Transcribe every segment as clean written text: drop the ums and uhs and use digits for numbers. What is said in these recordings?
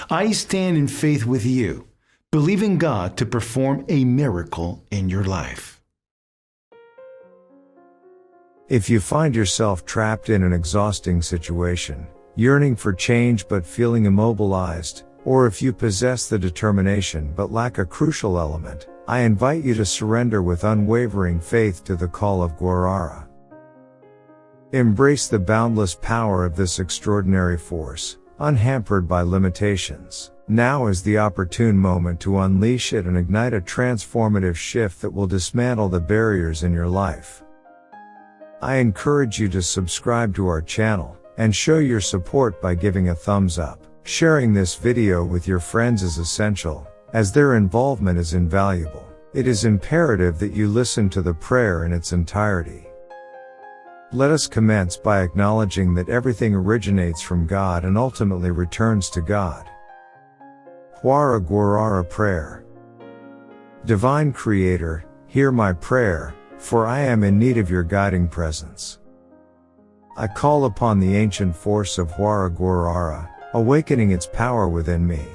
I stand in faith with you, believing God to perform a miracle in your life. If you find yourself trapped in an exhausting situation, yearning for change but feeling immobilized, or if you possess the determination but lack a crucial element, I invite you to surrender with unwavering faith to the call of Guarara. Embrace the boundless power of this extraordinary force, unhampered by limitations. Now is the opportune moment to unleash it and ignite a transformative shift that will dismantle the barriers in your life. I encourage you to subscribe to our channel and show your support by giving a thumbs up. Sharing this video with your friends is essential, as their involvement is invaluable. It is imperative that you listen to the prayer in its entirety. Let us commence by acknowledging that everything originates from God and ultimately returns to God. Huara Guarara Prayer. Divine Creator, hear my prayer, for I am in need of your guiding presence. I call upon the ancient force of Huara Guarara, awakening its power within me.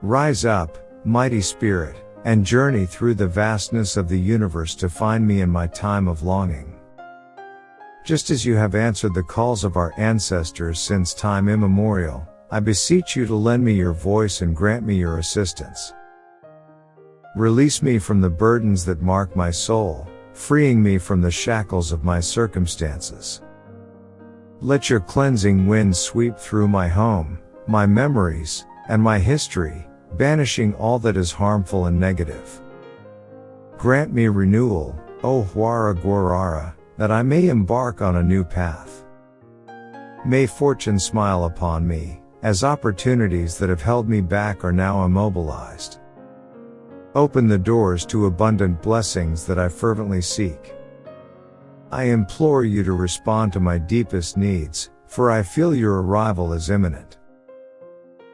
Rise up, mighty spirit, and journey through the vastness of the universe to find me in my time of longing. Just as you have answered the calls of our ancestors since time immemorial, I beseech you to lend me your voice and grant me your assistance. Release me from the burdens that mark my soul, freeing me from the shackles of my circumstances. Let your cleansing wind sweep through my home, my memories, and my history, banishing all that is harmful and negative. Grant me renewal, O Huara Guarara, that I may embark on a new path. May fortune smile upon me, as opportunities that have held me back are now immobilized. Open the doors to abundant blessings that I fervently seek. I implore you to respond to my deepest needs, for I feel your arrival is imminent.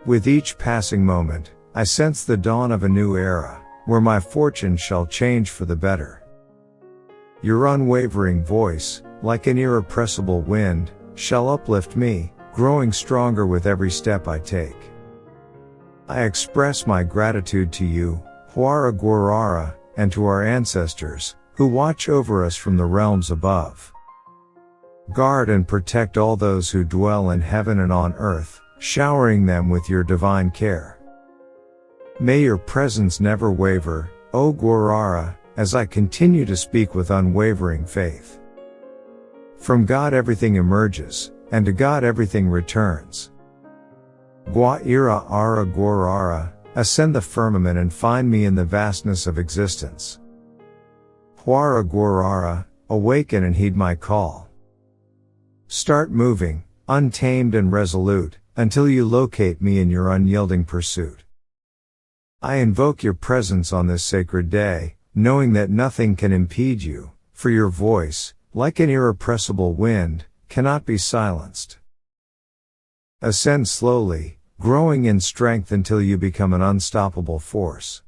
With each passing moment, I sense the dawn of a new era, where my fortune shall change for the better. Your unwavering voice, like an irrepressible wind, shall uplift me, growing stronger with every step I take. I express my gratitude to you, Huara Guarara, and to our ancestors, who watch over us from the realms above. Guard and protect all those who dwell in heaven and on earth, showering them with your divine care. May your presence never waver, O Guarara, as I continue to speak with unwavering faith. From God everything emerges, and to God everything returns. Guaira Ara Guarara, ascend the firmament and find me in the vastness of existence. Huara Guarara, awaken and heed my call. Start moving, untamed and resolute, until you locate me in your unyielding pursuit. I invoke your presence on this sacred day, knowing that nothing can impede you, for your voice, like an irrepressible wind, cannot be silenced. Ascend slowly, growing in strength until you become an unstoppable force.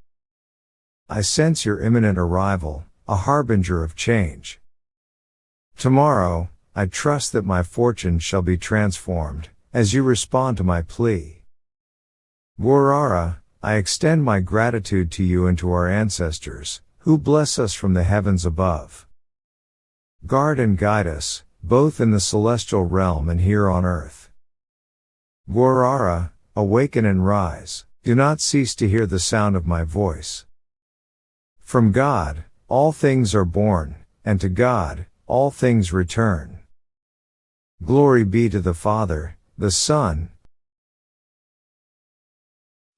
I sense your imminent arrival, a harbinger of change. Tomorrow, I trust that my fortune shall be transformed, as you respond to my plea. Guarara, I extend my gratitude to you and to our ancestors, who bless us from the heavens above. Guard and guide us, both in the celestial realm and here on earth. Guarara, awaken and rise, do not cease to hear the sound of my voice. From God, all things are born, and to God, all things return. Glory be to the Father, the Son.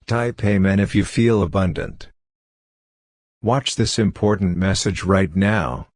Type Amen if you feel abundant. Watch this important message right now.